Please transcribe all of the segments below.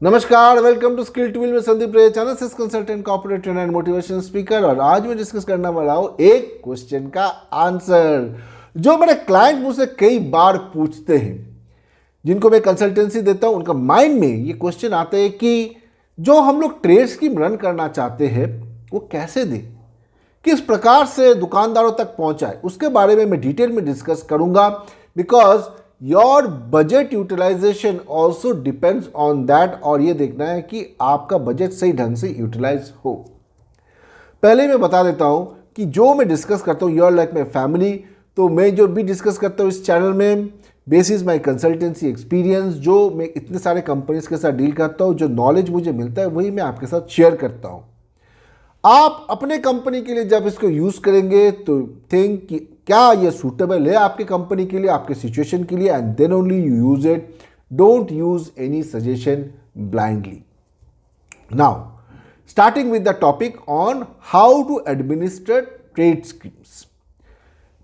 नमस्कार, welcome to skill tool में संदीप रे, channel consultant, corporate trainer and motivation speaker. और आज मैं डिस्कस करने वाला हूँ एक क्वेश्चन का आंसर जो मेरे क्लाइंट मुझसे कई बार पूछते हैं, जिनको मैं कंसल्टेंसी देता हूँ। उनका माइंड में ये क्वेश्चन आते हैं कि जो हम लोग ट्रेड स्कीम रन करना चाहते हैं वो कैसे दें, किस प्रकार से दुकानदारों तक पहुंचाए, उसके बारे में मैं डिटेल में डिस्कस करूंगा। Because your budget utilisation also depends on that, और ये देखना है कि आपका बजट सही ढंग से यूटिलाइज हो। पहले मैं बता देता हूं कि जो मैं डिस्कस करता हूं योर लाइक माई फैमिली, तो मैं जो भी डिस्कस करता हूं इस चैनल में बेसिस माई कंसल्टेंसी एक्सपीरियंस, जो मैं इतने सारे कंपनीज के साथ डील करता हूं, जो नॉलेज मुझे मिलता है वही मैं आपके साथ शेयर करता हूं। आप अपने कंपनी के लिए जब इसको यूज करेंगे तो थिंक कि क्या ये सूटेबल है आपके कंपनी के लिए, आपके सिचुएशन के लिए, and then only you use it. Don't use any suggestion blindly. Now starting with the topic on how to administer trade schemes.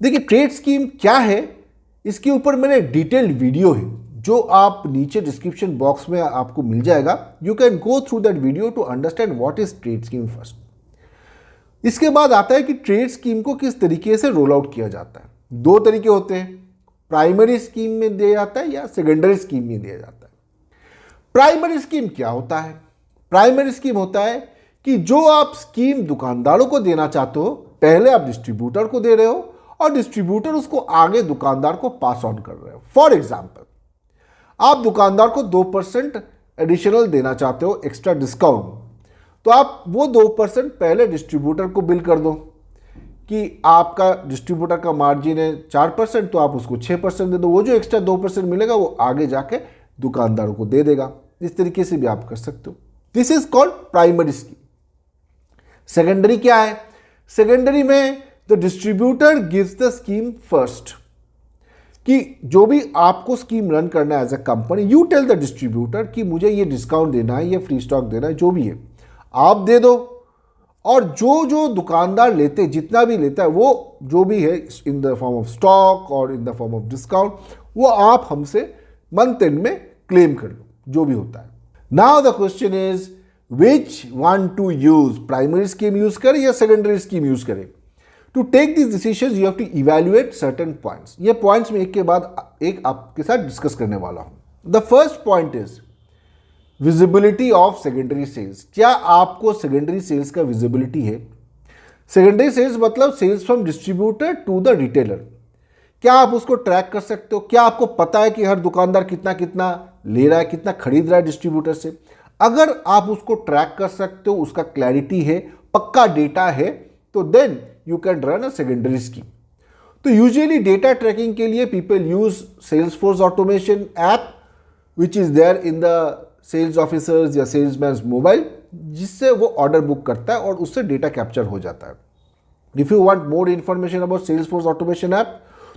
देखिए, ट्रेड स्कीम क्या है, इसके ऊपर मेरे डिटेल्ड वीडियो है जो आप नीचे डिस्क्रिप्शन बॉक्स में आपको मिल जाएगा। You can go through that video to understand what is trade scheme first. इसके बाद आता है कि ट्रेड स्कीम को किस तरीके से रोल आउट किया जाता है। दो तरीके होते हैं, प्राइमरी स्कीम में दिया जाता है या सेकेंडरी स्कीम में दिया जाता है। प्राइमरी स्कीम क्या होता है? प्राइमरी स्कीम होता है कि जो आप स्कीम दुकानदारों को देना चाहते हो, पहले आप डिस्ट्रीब्यूटर को दे रहे हो और डिस्ट्रीब्यूटर उसको आगे दुकानदार को पास ऑन कर रहे हो। फॉर एग्जाम्पल, आप दुकानदार को 2% एडिशनल देना चाहते हो, एक्स्ट्रा डिस्काउंट, तो आप वो 2% पहले डिस्ट्रीब्यूटर को बिल कर दो कि आपका डिस्ट्रीब्यूटर का मार्जिन है 4%, तो आप उसको 6% दे दो। वो जो एक्स्ट्रा 2% मिलेगा वो आगे जाके दुकानदारों को दे देगा। इस तरीके से भी आप कर सकते हो। This is called primary scheme. Secondary क्या है? सेकेंडरी में the distributor gives the scheme first, कि जो भी आपको स्कीम रन करना है as a company, you tell the distributor कि मुझे ये डिस्काउंट देना है, ये फ्री स्टॉक देना है, जो भी है आप दे दो। और जो जो दुकानदार लेते, जितना भी लेता है, वो जो भी है in the form of stock और in the form of discount, वो आप हमसे मंथ एंड में क्लेम कर लो, जो भी होता है। Now the question is which one to use, primary scheme use करें या सेकेंडरी स्कीम यूज करें? To take this decision you have to evaluate certain points. ये पॉइंट्स में एक के बाद एक आपके साथ डिस्कस करने वाला हूं। The first point is visibility of secondary sales. क्या आपको सेकेंडरी सेल्स का विजिबिलिटी है? सेकेंडरी सेल्स मतलब sales from distributor to the retailer. क्या आप उसको ट्रैक कर सकते हो? क्या आपको पता है कि हर दुकानदार कितना कितना ले रहा है, कितना खरीद रहा है डिस्ट्रीब्यूटर से? अगर आप उसको ट्रैक कर सकते हो, उसका क्लैरिटी है, पक्का डेटा है, तो then you can run a secondary scheme. तो यूजुअली डेटा ट्रैकिंग के लिए people use Salesforce automation app which is there in the sales officers या सेल्समैन मोबाइल, जिससे वो ऑर्डर बुक करता है और उससे डेटा कैप्चर हो जाता है। If you want more information about Salesforce automation app,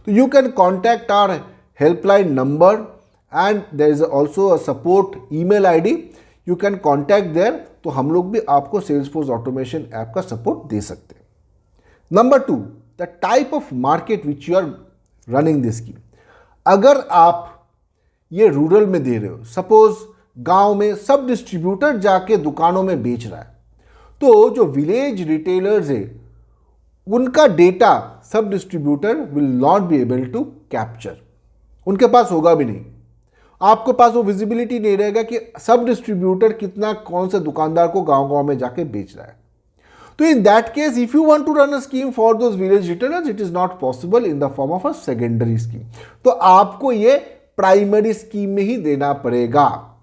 तो you can contact our helpline number and there is also a support email ID. You can contact there, तो हम लोग भी आपको सेल्सफोर्स ऑटोमेशन ऐप का सपोर्ट दे सकते हैं। Number 2, the type of market which you are running this scheme. अगर आप ये रूरल में दे रहे हो, सपोज गांव में सब डिस्ट्रीब्यूटर जाके दुकानों में बेच रहा है, तो जो विलेज रिटेलर्स है उनका डेटा सब distributor will not be able to capture. उनके पास होगा भी नहीं, आपके पास वो विजिबिलिटी नहीं रहेगा कि सब डिस्ट्रीब्यूटर कितना कौन से दुकानदार को गांव गांव में जाके बेच रहा है। तो in that case if you want to run a scheme for those village retailers, it is not possible in the form of a secondary scheme. तो आपको ये प्राइमरी स्कीम में ही देना पड़ेगा।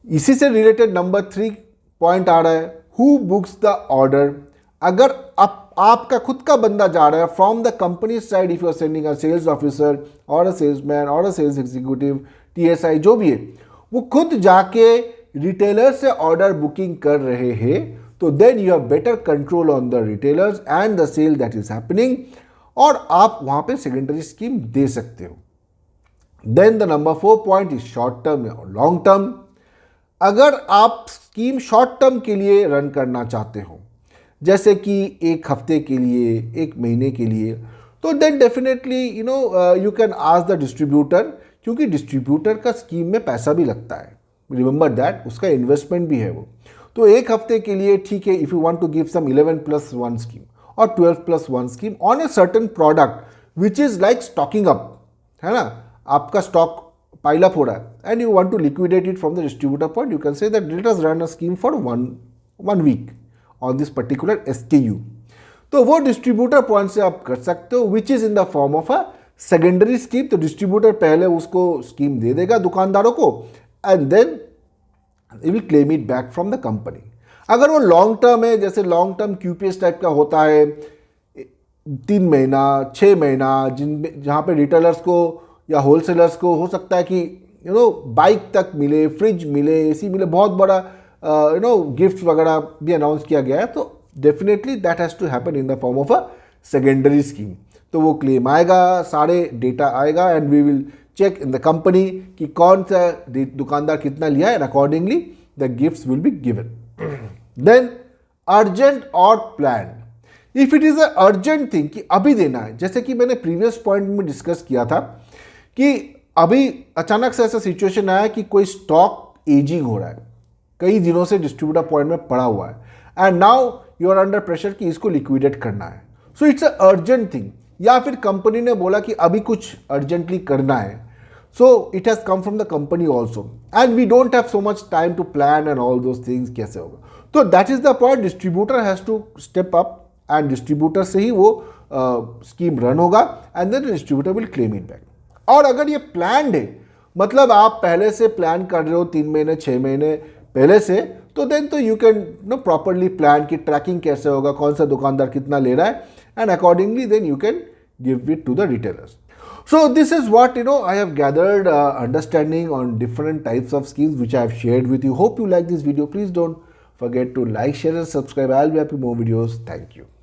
इसी से रिलेटेड नंबर 3 पॉइंट आ रहा है, हु बुक्स द ऑर्डर। अगर आपका खुद का बंदा जा रहा है from the company side, if you are sending a sales officer और अ सेल्समैन और अ सेल्स एग्जीक्यूटिव, टीएसआई जो भी है, वो खुद जाके रिटेलर से ऑर्डर बुकिंग कर रहे हैं, तो then you have better control on the retailers and the sale that is happening, और आप वहां पे सेकेंडरी स्कीम दे सकते हो। Then the number 4 point is short term और लॉन्ग टर्म। अगर आप स्कीम शॉर्ट टर्म के लिए रन करना चाहते हो, जैसे कि एक हफ्ते के लिए, एक महीने के लिए, तो then definitely you can ask the distributor, क्योंकि डिस्ट्रीब्यूटर का स्कीम में पैसा भी लगता है। रिमेंबर दैट उसका इन्वेस्टमेंट भी है वो। तो एक हफ्ते के लिए ठीक है, if you want to give some 11+1 scheme और 12+1 scheme on a certain product which is like stocking up, है ना, आपका स्टॉक पाइल अप हो रहा है and you want to liquidate it from the distributor point, you can say that let us run a scheme for one week on this particular SKU। तो वो distributor point से आप कर सकते हो which is in the form of a secondary scheme. तो distributor पहले उसको स्कीम दे देगा दुकानदारों को and then you will claim it back from the company. अगर वो लॉन्ग टर्म है, जैसे लॉन्ग टर्म QPS टाइप का होता है, 3 महीना 6 महीना, जहाँ पे रिटेलर्स को या होलसेलर्स को हो सकता है कि बाइक तक मिले, फ्रिज मिले, AC मिले, बहुत बड़ा गिफ्ट वगैरह भी अनाउंस किया गया है, तो definitely that has to happen in the form of a secondary scheme. तो वो क्लेम आएगा, सारे डेटा आएगा and we will check in the company कि कौन सा दुकानदार कितना लिया है, accordingly the gifts will be given. Then urgent और plan. If it is a urgent thing कि अभी देना है, जैसे कि मैंने प्रीवियस पॉइंट में डिस्कस किया था कि अभी अचानक से ऐसा सिचुएशन आया कि कोई स्टॉक एजिंग हो रहा है, कई दिनों से डिस्ट्रीब्यूटर पॉइंट में पड़ा हुआ है and now you are under pressure कि इसको लिक्विडेट करना है। So it's a urgent thing, या फिर कंपनी ने बोला कि अभी कुछ अर्जेंटली करना है, so it has come from the company also and we don't have so much time to plan and all those things, कैसे होगा। तो that is the point, distributor has to step up and distributor से ही वो scheme run होगा and then distributor will claim it back. और अगर ये प्लान्ड है, मतलब आप पहले से प्लान कर रहे हो 3 महीने 6 महीने पहले से, तो देन तो यू कैन प्रॉपरली प्लान की ट्रैकिंग कैसे होगा, कौन सा दुकानदार कितना ले रहा है, and accordingly then you can give it to the retailers. So this is what I have gathered understanding on different types of schemes which I have shared with you. Hope you like this video. Please don't forget to like, share and subscribe. I'll be happy more videos. Thank you.